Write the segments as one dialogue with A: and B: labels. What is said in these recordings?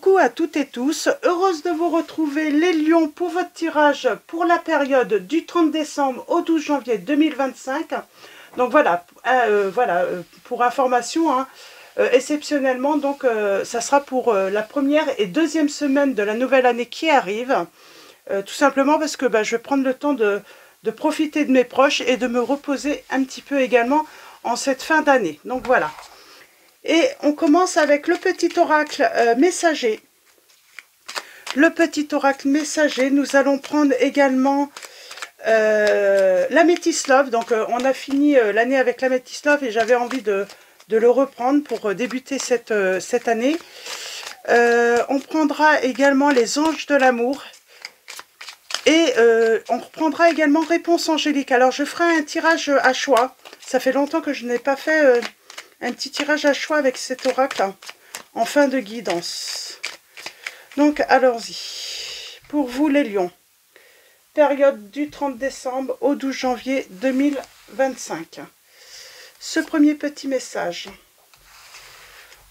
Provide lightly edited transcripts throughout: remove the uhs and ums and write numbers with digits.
A: Coucou à toutes et tous, heureuse de vous retrouver les lions pour votre tirage pour la période du 30 décembre au 12 janvier 2025. Donc voilà, pour information, hein, exceptionnellement, donc ça sera pour la première et deuxième semaine de la nouvelle année qui arrive. Tout simplement parce que je vais prendre le temps de profiter de mes proches et de me reposer un petit peu également en cette fin d'année. Donc voilà. Et on commence avec le petit oracle messager. Le petit oracle messager, nous allons prendre également l'améthyste love. Donc on a fini l'année avec l'améthyste love et j'avais envie de le reprendre pour débuter cette année. On prendra également les anges de l'amour. Et on reprendra également réponse angélique. Alors je ferai un tirage à choix. Ça fait longtemps que je n'ai pas fait un petit tirage à choix avec cet oracle hein, en fin de guidance. Donc allons-y. Pour vous les lions, période du 30 décembre au 12 janvier 2025. Ce premier petit message.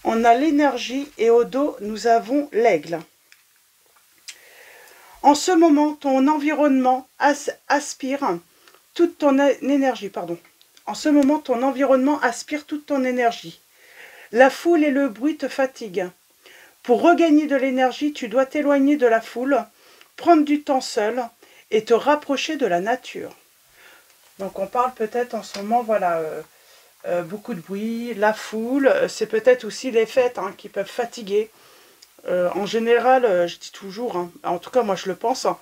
A: On a l'énergie et au dos nous avons l'aigle. En ce moment, ton environnement aspire toute ton énergie. En ce moment, ton environnement aspire toute ton énergie. La foule et le bruit te fatiguent. Pour regagner de l'énergie, tu dois t'éloigner de la foule, prendre du temps seul et te rapprocher de la nature. Donc on parle peut-être en ce moment, voilà, beaucoup de bruit, la foule, c'est peut-être aussi les fêtes hein, qui peuvent fatiguer. En général, je dis toujours, hein, en tout cas moi je le pense, hein,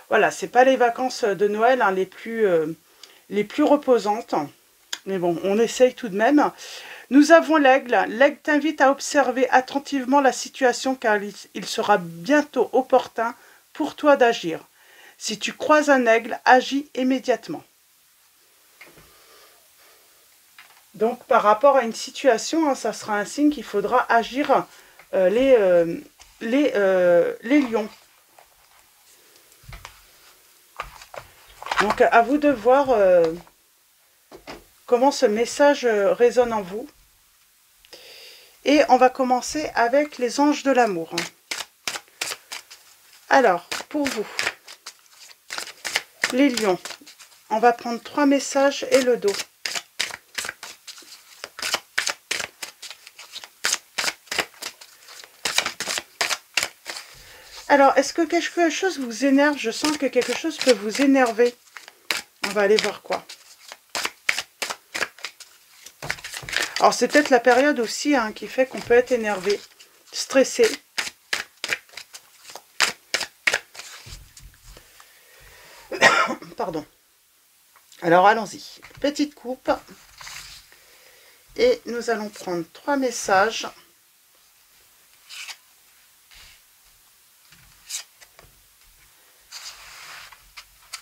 A: voilà, c'est pas les vacances de Noël hein, les plus reposantes, mais bon, on essaye tout de même. Nous avons l'aigle. L'aigle t'invite à observer attentivement la situation car il sera bientôt opportun pour toi d'agir. Si tu croises un aigle, agis immédiatement. Donc par rapport à une situation, hein, ça sera un signe qu'il faudra agir les lions. Donc à vous de voir comment ce message résonne en vous. Et on va commencer avec les anges de l'amour. Alors, pour vous, les lions, on va prendre 3 messages et le dos. Alors, est-ce que quelque chose vous énerve? Je sens que quelque chose peut vous énerver. On va aller voir quoi. Alors, c'est peut-être la période aussi hein, qui fait qu'on peut être énervé, stressé. Pardon. Alors, allons-y. Petite coupe. Et nous allons prendre 3 messages.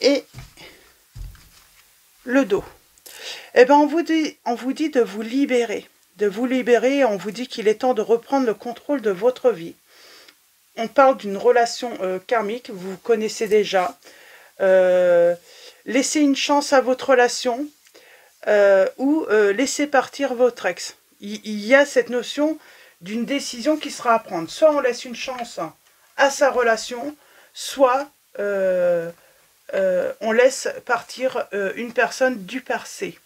A: Et le dos. Eh bien, on vous dit de vous libérer. De vous libérer, on vous dit qu'il est temps de reprendre le contrôle de votre vie. On parle d'une relation karmique, vous connaissez déjà. Laissez une chance à votre relation ou laissez partir votre ex. Il y a cette notion d'une décision qui sera à prendre. Soit on laisse une chance à sa relation, soit on laisse partir une personne du passé.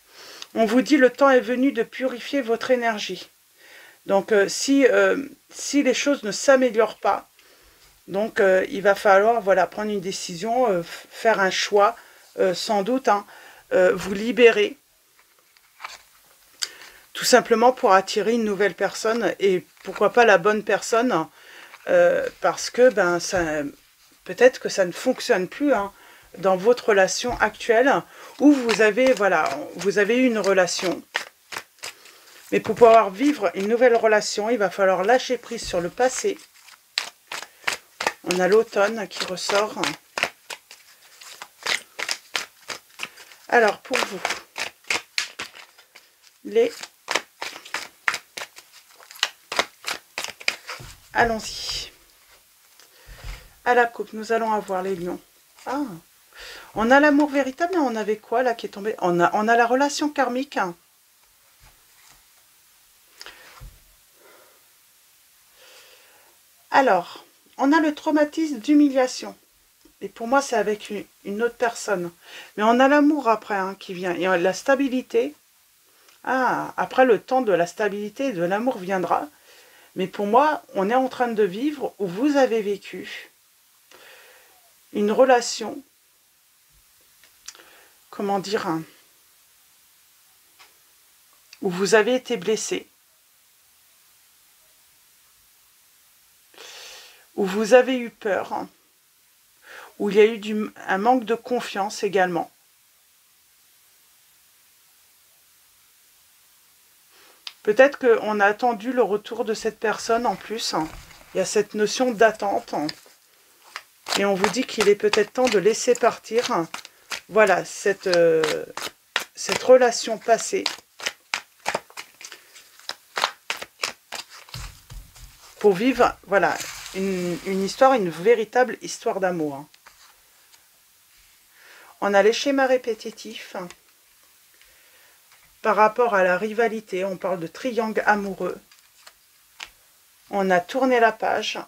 A: On vous dit le temps est venu de purifier votre énergie. Donc si les choses ne s'améliorent pas, donc il va falloir voilà, prendre une décision, faire un choix, sans doute, hein, vous libérer. Tout simplement pour attirer une nouvelle personne et pourquoi pas la bonne personne, parce que peut-être que ça ne fonctionne plus, hein, dans votre relation actuelle où vous avez eu une relation. Mais pour pouvoir vivre une nouvelle relation, il va falloir lâcher prise sur le passé. On a l'automne qui ressort. Alors, pour vous, allons-y. À la coupe, nous allons avoir les lions. Ah, on a l'amour véritable, mais on avait quoi là qui est tombé? On a la relation karmique. Alors, on a le traumatisme d'humiliation. Et pour moi, c'est avec une autre personne. Mais on a l'amour après hein, qui vient. Et la stabilité. Ah, après le temps de la stabilité et de l'amour viendra. Mais pour moi, on est en train de vivre où vous avez vécu une relation, comment dire, hein, où vous avez été blessé, où vous avez eu peur, hein, où il y a eu un manque de confiance également. Peut-être qu'on a attendu le retour de cette personne en plus. Hein. Il y a cette notion d'attente. Hein. Et on vous dit qu'il est peut-être temps de laisser partir, hein, voilà, cette relation passée. Pour vivre, voilà, une histoire, une véritable histoire d'amour. Hein. On a les schémas répétitifs. Par rapport à la rivalité, on parle de triangle amoureux. On a tourné la page.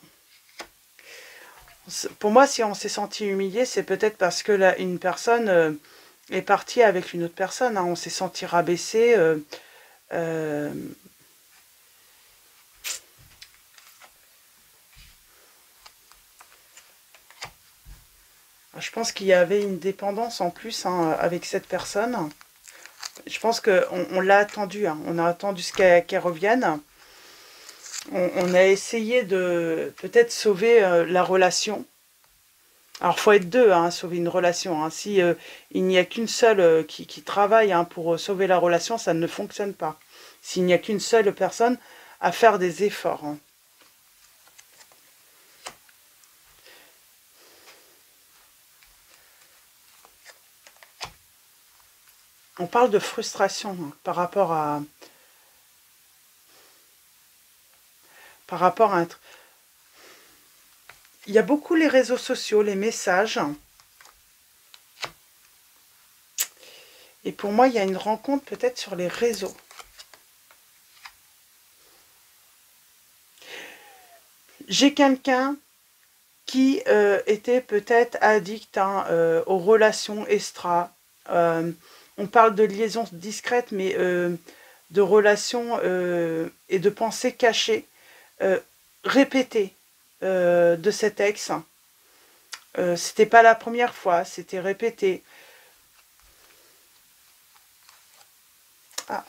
A: Pour moi, si on s'est senti humilié, c'est peut-être parce que une personne est partie avec une autre personne. Hein. On s'est senti rabaissé. Je pense qu'il y avait une dépendance en plus hein, avec cette personne. Je pense qu'on l'a attendu. Hein. On a attendu qu'elle revienne. On a essayé de peut-être sauver la relation. Alors, il faut être deux hein, à sauver une relation. Hein. Si il n'y a qu'une seule qui travaille hein, pour sauver la relation, ça ne fonctionne pas. S'il n'y a qu'une seule personne à faire des efforts. Hein. On parle de frustration hein, par rapport à un... Il y a beaucoup les réseaux sociaux, les messages. Et pour moi, il y a une rencontre peut-être sur les réseaux. J'ai quelqu'un qui était peut-être addict hein, aux relations extra. On parle de liaisons discrètes, mais de relations et de pensées cachées, répétées de cet ex. C'était pas la première fois, c'était répété. Ah.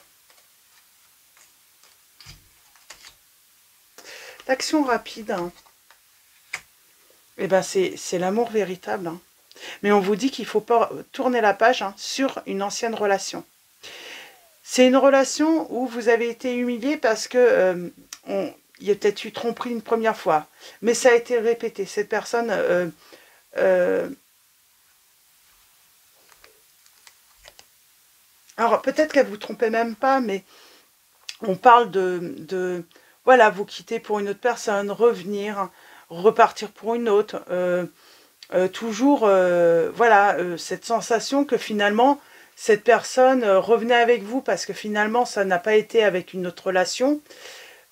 A: L'action rapide, hein. Eh ben c'est l'amour véritable. Hein. Mais on vous dit qu'il ne faut pas tourner la page hein, sur une ancienne relation. C'est une relation où vous avez été humilié parce que il y a peut-être eu tromperie une première fois, mais ça a été répété. Cette personne alors peut-être qu'elle vous trompait même pas, mais on parle de voilà, vous quitter pour une autre personne, revenir, repartir pour une autre, toujours voilà cette sensation que finalement cette personne revenait avec vous parce que finalement ça n'a pas été avec une autre relation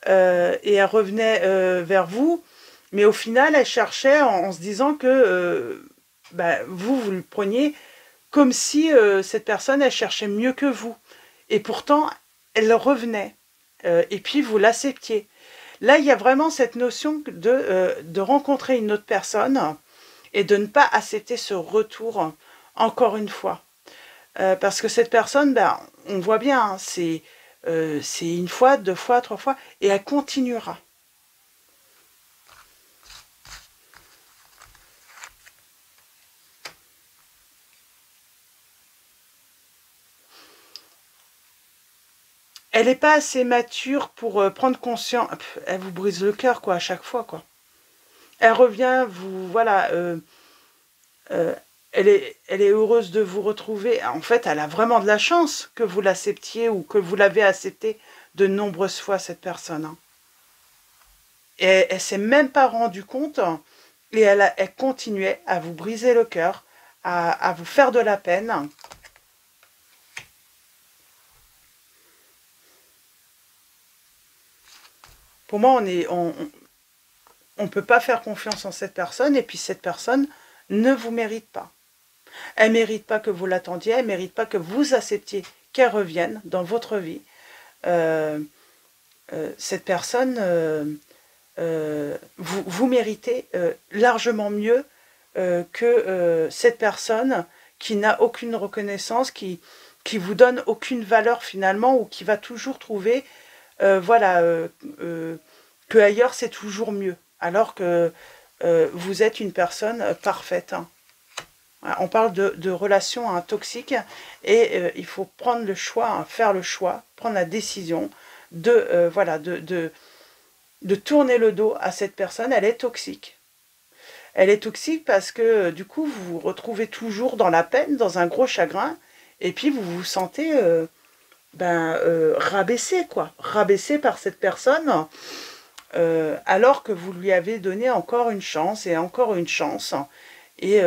A: et elle revenait vers vous, mais au final elle cherchait en se disant que vous le preniez comme si cette personne elle cherchait mieux que vous et pourtant elle revenait et puis vous l'acceptiez. Là il y a vraiment cette notion de rencontrer une autre personne et de ne pas accepter ce retour encore une fois. Parce que cette personne, on voit bien, hein, c'est une fois, deux fois, trois fois, et elle continuera. Elle n'est pas assez mature pour prendre conscience. Elle vous brise le cœur, quoi, à chaque fois, quoi. Elle revient, voilà, euh, elle est heureuse de vous retrouver. En fait, elle a vraiment de la chance que vous l'acceptiez ou que vous l'avez accepté de nombreuses fois, cette personne. Hein. Et elle ne s'est même pas rendue compte et elle continuait à vous briser le cœur, à vous faire de la peine. Pour moi, on ne peut pas faire confiance en cette personne, et puis cette personne ne vous mérite pas. Elle ne mérite pas que vous l'attendiez, elle ne mérite pas que vous acceptiez qu'elle revienne dans votre vie. Cette personne, vous méritez largement mieux que cette personne qui n'a aucune reconnaissance, qui vous donne aucune valeur finalement, ou qui va toujours trouver voilà, que ailleurs c'est toujours mieux, alors que vous êtes une personne parfaite. Hein. On parle de relations hein, toxiques, et il faut prendre le choix, hein, faire le choix, prendre la décision de, voilà, de tourner le dos à cette personne. Elle est toxique. Elle est toxique parce que du coup, vous vous retrouvez toujours dans la peine, dans un gros chagrin, et puis vous vous sentez rabaissé, quoi. Rabaissé par cette personne, alors que vous lui avez donné encore une chance, et encore une chance. Et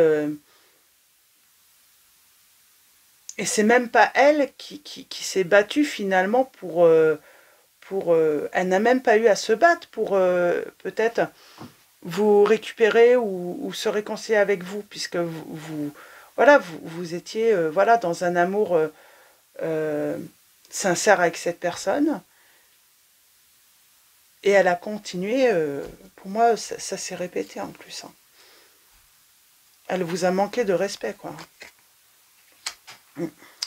A: c'est même pas elle qui s'est battue finalement pour elle n'a même pas eu à se battre pour peut-être vous récupérer ou se réconcilier avec vous, puisque voilà, vous étiez voilà, dans un amour sincère avec cette personne, et elle a continué. Pour moi, ça s'est répété en plus. Hein. Elle vous a manqué de respect, quoi.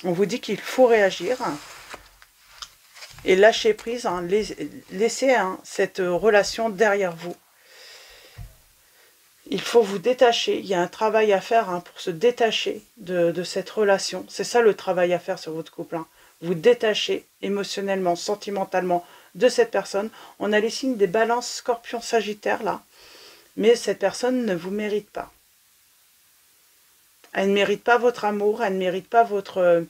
A: On vous dit qu'il faut réagir et lâcher prise, hein, laisser hein, cette relation derrière vous. Il faut vous détacher, il y a un travail à faire hein, pour se détacher de cette relation. C'est ça le travail à faire sur votre couple. Hein. Vous détacher émotionnellement, sentimentalement de cette personne. On a les signes des balances, scorpion, sagittaire là. Mais cette personne ne vous mérite pas. Elle ne mérite pas votre amour, elle ne mérite pas votre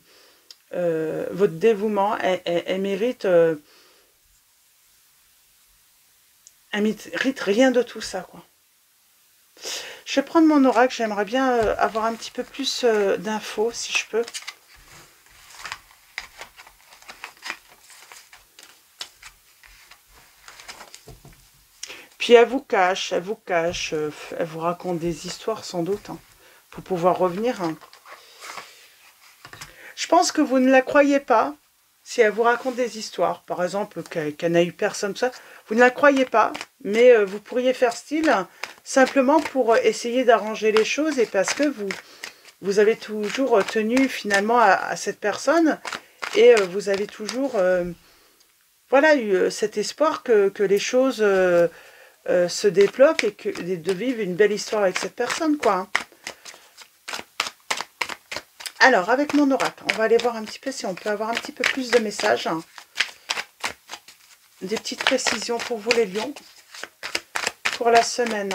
A: dévouement, elle mérite rien de tout ça, quoi. Je vais prendre mon oracle, j'aimerais bien avoir un petit peu plus d'infos, si je peux. Puis elle vous cache, elle vous raconte des histoires sans doute, hein, pour pouvoir revenir. Hein. Je pense que vous ne la croyez pas, si elle vous raconte des histoires, par exemple, qu'elle n'a eu personne, tout ça, vous ne la croyez pas, mais vous pourriez faire style, simplement pour essayer d'arranger les choses, et parce que vous avez toujours tenu finalement à cette personne, et vous avez toujours voilà, eu cet espoir que les choses se débloquent, et de vivre une belle histoire avec cette personne, quoi. Hein. Alors, avec mon oracle, on va aller voir un petit peu si on peut avoir un petit peu plus de messages. Hein. Des petites précisions pour vous, les lions, pour la semaine.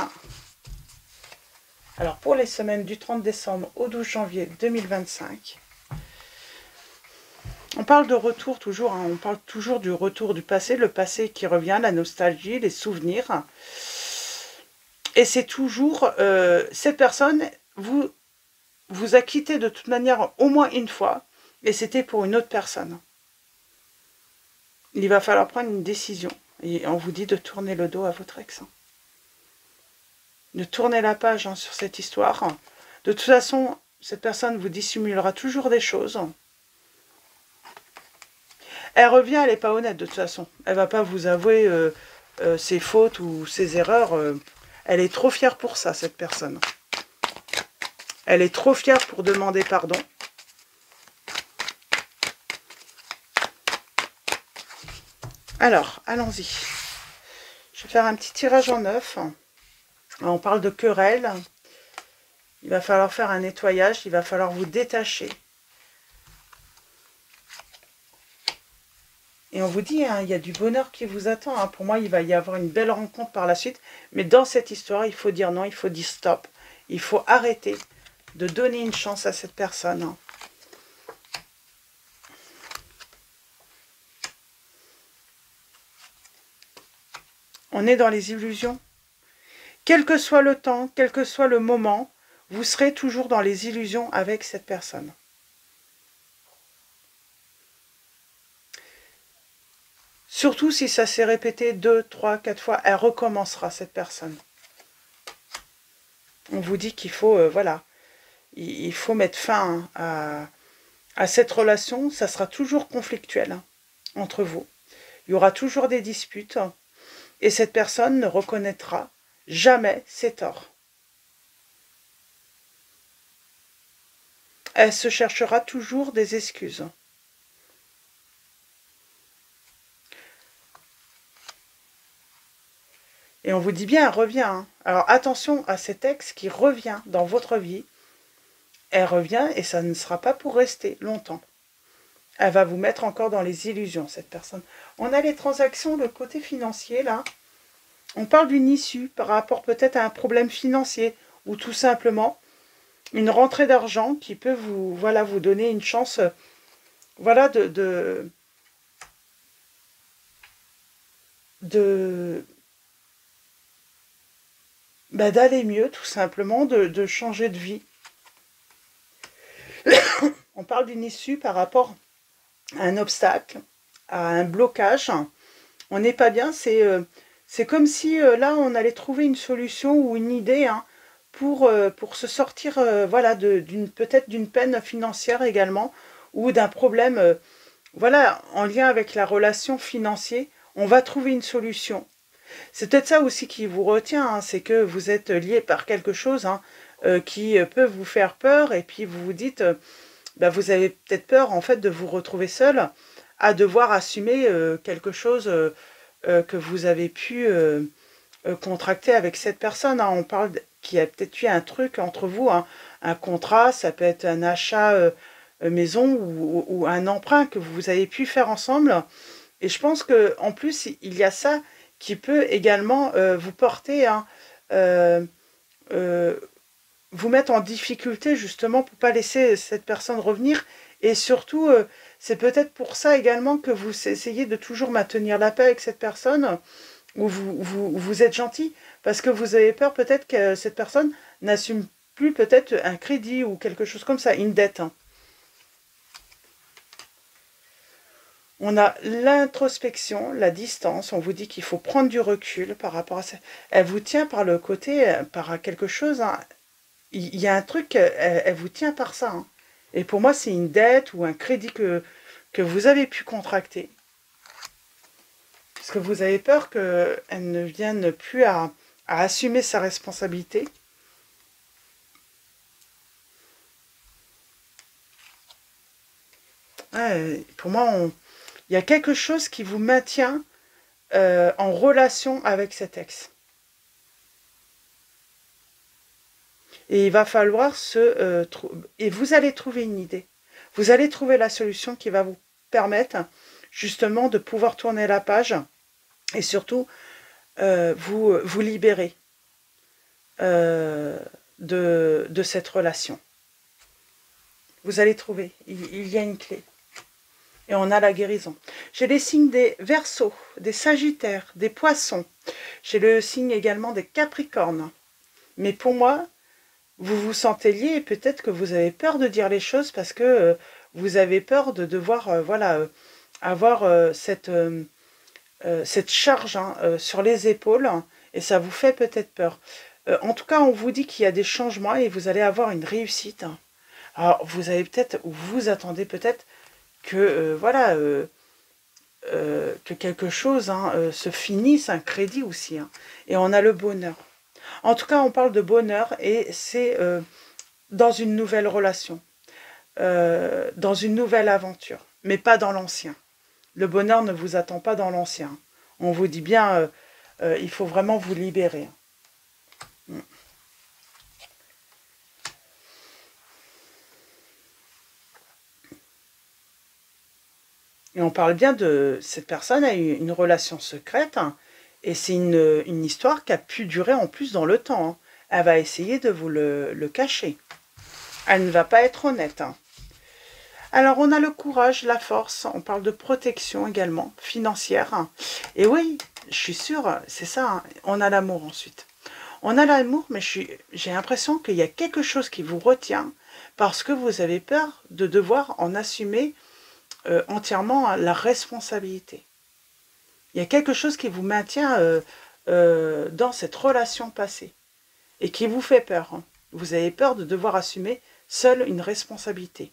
A: Alors, pour les semaines du 30 décembre au 12 janvier 2025, on parle de retour toujours, hein, on parle toujours du retour du passé, le passé qui revient, la nostalgie, les souvenirs. Et c'est toujours, cette personne vous a quitté de toute manière au moins une fois, et c'était pour une autre personne. Il va falloir prendre une décision, et on vous dit de tourner le dos à votre ex. Hein. De tourner la page hein, sur cette histoire. De toute façon, cette personne vous dissimulera toujours des choses. Elle revient, elle n'est pas honnête de toute façon. Elle ne va pas vous avouer ses fautes ou ses erreurs. Elle est trop fière pour ça, cette personne. Elle est trop fière pour demander pardon. Alors, allons-y. Je vais faire un petit tirage en neuf. On parle de querelle. Il va falloir faire un nettoyage. Il va falloir vous détacher. Et on vous dit, hein, il y a du bonheur qui vous attend. Hein. Pour moi, il va y avoir une belle rencontre par la suite. Mais dans cette histoire, il faut dire non, il faut dire stop. Il faut arrêter de donner une chance à cette personne. Hein. On est dans les illusions. Quel que soit le temps, quel que soit le moment, vous serez toujours dans les illusions avec cette personne. Surtout si ça s'est répété 2, 3, 4 fois, elle recommencera, cette personne. On vous dit qu'il faut, voilà, il faut mettre fin à cette relation. Ça sera toujours conflictuel hein, entre vous. Il y aura toujours des disputes et cette personne ne reconnaîtra jamais ses torts. Elle se cherchera toujours des excuses. Et on vous dit bien, elle revient. Hein. Alors attention à cet ex qui revient dans votre vie. Elle revient et ça ne sera pas pour rester longtemps. Elle va vous mettre encore dans les illusions, cette personne. On a les transactions, le côté financier, là. On parle d'une issue par rapport peut-être à un problème financier ou tout simplement une rentrée d'argent qui peut vous, voilà, vous donner une chance voilà, d'aller mieux, tout simplement, de changer de vie. On parle d'une issue par rapport à un obstacle, à un blocage. On n'est pas bien, c'est comme si là, on allait trouver une solution ou une idée hein, pour se sortir voilà, peut-être d'une peine financière également ou d'un problème voilà, en lien avec la relation financière. On va trouver une solution. C'est peut-être ça aussi qui vous retient, hein, c'est que vous êtes lié par quelque chose hein, qui peut vous faire peur et puis vous vous dites, vous avez peut-être peur en fait de vous retrouver seul à devoir assumer quelque chose que vous avez pu contracter avec cette personne. Hein. On parle qu'il y a peut-être eu un truc entre vous, hein, un contrat, ça peut être un achat maison ou un emprunt que vous avez pu faire ensemble. Et je pense qu'en plus, il y a ça qui peut également vous porter, hein, vous mettre en difficulté justement pour ne pas laisser cette personne revenir. Et surtout, c'est peut-être pour ça également que vous essayez de toujours maintenir la paix avec cette personne, ou vous êtes gentil, parce que vous avez peur peut-être que cette personne n'assume plus peut-être un crédit ou quelque chose comme ça, une dette. Hein. On a l'introspection, la distance, on vous dit qu'il faut prendre du recul par rapport à ça. Elle vous tient par le côté, par quelque chose, hein. Il y a un truc, elle vous tient par ça. Hein. Et pour moi, c'est une dette ou un crédit que vous avez pu contracter. Parce que vous avez peur qu'elle ne vienne plus à assumer sa responsabilité. Ouais, pour moi, il y a quelque chose qui vous maintient en relation avec cet ex. Et il va falloir et vous allez trouver une idée. Vous allez trouver la solution qui va vous permettre justement de pouvoir tourner la page et surtout vous libérer de cette relation. Vous allez trouver, il y a une clé. Et on a la guérison. J'ai les signes des Verseaux, des Sagittaires, des Poissons. J'ai le signe également des Capricornes. Mais pour moi, vous vous sentez lié et peut-être que vous avez peur de dire les choses parce que vous avez peur de devoir avoir cette charge hein, sur les épaules et ça vous fait peut-être peur. En tout cas, on vous dit qu'il y a des changements et vous allez avoir une réussite. Hein. Alors, vous avez peut-être, ou vous attendez peut-être que que quelque chose hein, se finisse, un crédit aussi. Hein. Et on a le bonheur. En tout cas, on parle de bonheur et c'est dans une nouvelle relation, dans une nouvelle aventure, mais pas dans l'ancien. Le bonheur ne vous attend pas dans l'ancien. On vous dit bien, il faut vraiment vous libérer. Et on parle bien de cette personne a eu une relation secrète hein, et c'est une histoire qui a pu durer en plus dans le temps. Hein. Elle va essayer de vous le cacher. Elle ne va pas être honnête. Hein. Alors, on a le courage, la force, on parle de protection également, financière. Hein. Et oui, je suis sûre, c'est ça, hein. On a l'amour ensuite. On a l'amour, mais j'ai l'impression qu'il y a quelque chose qui vous retient parce que vous avez peur de devoir en assumer entièrement la responsabilité. Il y a quelque chose qui vous maintient dans cette relation passée. et qui vous fait peur. Vous avez peur de devoir assumer seul une responsabilité.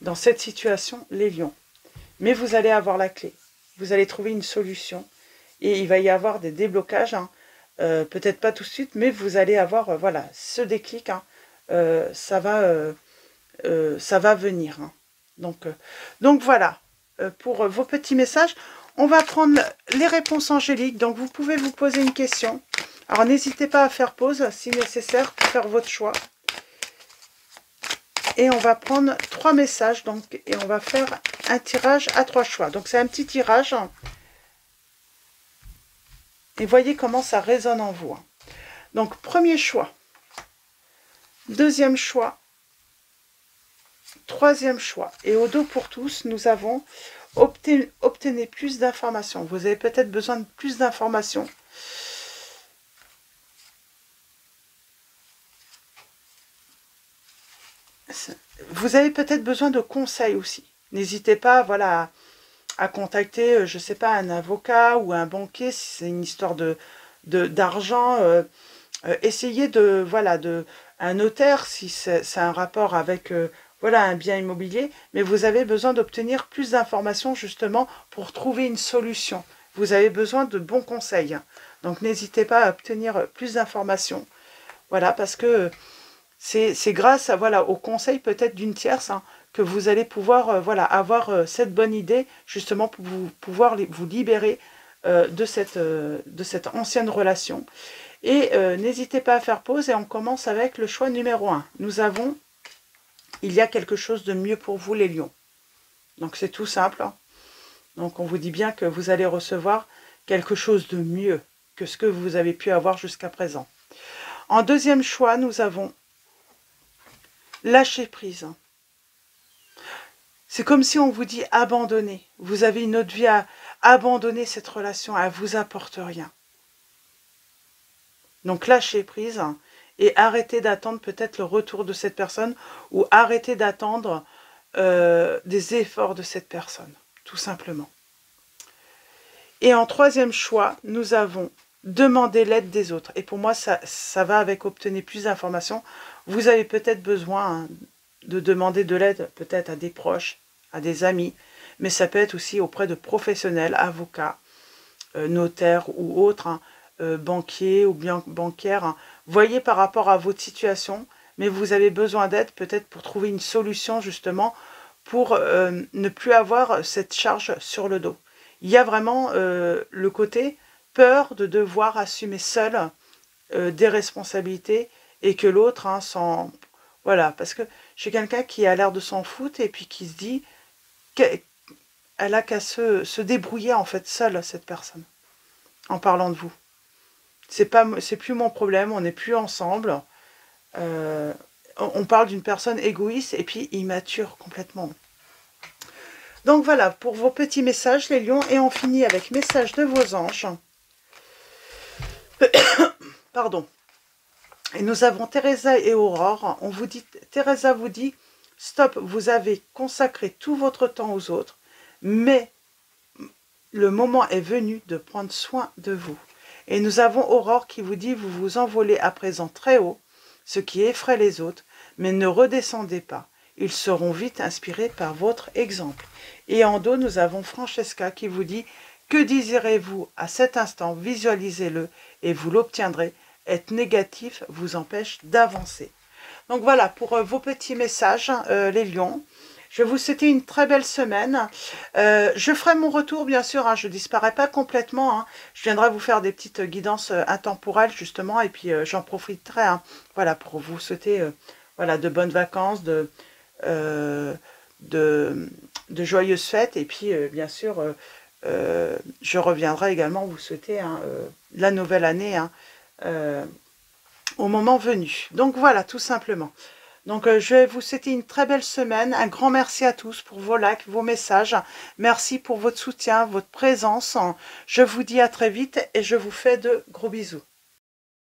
A: Dans cette situation, les lions. Mais vous allez avoir la clé. Vous allez trouver une solution. Et il va y avoir des déblocages. Peut-être pas tout de suite, mais vous allez avoir voilà, ce déclic. Ça va venir. Donc voilà, pour vos petits messages. On va prendre les réponses angéliques. Donc vous pouvez vous poser une question. Alors n'hésitez pas à faire pause si nécessaire pour faire votre choix. Et on va prendre 3 messages. Donc, et on va faire un tirage à 3 choix. Donc c'est un petit tirage. Et voyez comment ça résonne en vous. Donc premier choix. Deuxième choix. Troisième choix. Et au dos pour tous, nous avons obtenez plus d'informations. Vous avez peut-être besoin de plus d'informations. Vous avez peut-être besoin de conseils aussi. N'hésitez pas, voilà, à contacter, je ne sais pas, un avocat ou un banquier si c'est une histoire d'argent. Essayez de, voilà, un notaire si c'est un rapport avec, voilà, un bien immobilier. Mais vous avez besoin d'obtenir plus d'informations justement pour trouver une solution. Vous avez besoin de bons conseils. Donc n'hésitez pas à obtenir plus d'informations. Voilà, parce que c'est grâce à, voilà, au conseil peut-être d'une tierce que vous allez pouvoir voilà, avoir cette bonne idée justement pour pouvoir vous libérer de cette ancienne relation. Et n'hésitez pas à faire pause et on commence avec le choix numéro 1. Nous avons, il y a quelque chose de mieux pour vous les lions. Donc c'est tout simple. Donc on vous dit bien que vous allez recevoir quelque chose de mieux que ce que vous avez pu avoir jusqu'à présent. En deuxième choix, nous avons lâcher prise. C'est comme si on vous dit abandonner. Vous avez une autre vie à abandonner cette relation, elle ne vous apporte rien. Donc lâchez prise et arrêtez d'attendre peut-être le retour de cette personne ou arrêtez d'attendre des efforts de cette personne, tout simplement. Et en troisième choix, nous avons demander l'aide des autres. Et pour moi, ça va avec obtenir plus d'informations. Vous avez peut-être besoin de demander de l'aide, peut-être à des proches, à des amis, mais ça peut être aussi auprès de professionnels, avocats, notaires ou autres, banquiers ou bien banquières. Voyez par rapport à votre situation, mais vous avez besoin d'aide peut-être pour trouver une solution justement pour ne plus avoir cette charge sur le dos. Il y a vraiment le côté peur de devoir assumer seul des responsabilités et que l'autre s'en... Voilà, parce que j'ai quelqu'un qui a l'air de s'en foutre et puis qui se dit qu'elle a qu'à se débrouiller en fait seule, cette personne, en parlant de vous. C'est plus mon problème, on n'est plus ensemble. On parle d'une personne égoïste et puis immature complètement. Donc voilà, pour vos petits messages, les lions, et on finit avec message de vos anges. Pardon. Et nous avons Teresa et Aurore. On vous dit, Teresa vous dit, stop, vous avez consacré tout votre temps aux autres, mais le moment est venu de prendre soin de vous. Et nous avons Aurore qui vous dit, vous vous envolez à présent très haut, ce qui effraie les autres, mais ne redescendez pas. Ils seront vite inspirés par votre exemple. Et en dos, nous avons Francesca qui vous dit, que désirez-vous à cet instant, visualisez-le et vous l'obtiendrez. Être négatif vous empêche d'avancer. Donc voilà pour vos petits messages, les lions. Je vais vous souhaiter une très belle semaine. Je ferai mon retour, bien sûr, je ne disparais pas complètement. Je viendrai vous faire des petites guidances intemporelles, justement, et puis j'en profiterai voilà, pour vous souhaiter voilà, de bonnes vacances, de joyeuses fêtes, et puis, bien sûr, je reviendrai également vous souhaiter la nouvelle année, au moment venu. Donc voilà, tout simplement. Donc je vais vous souhaiter une très belle semaine. Un grand merci à tous pour vos likes, vos messages. Merci pour votre soutien, votre présence. Je vous dis à très vite et je vous fais de gros bisous.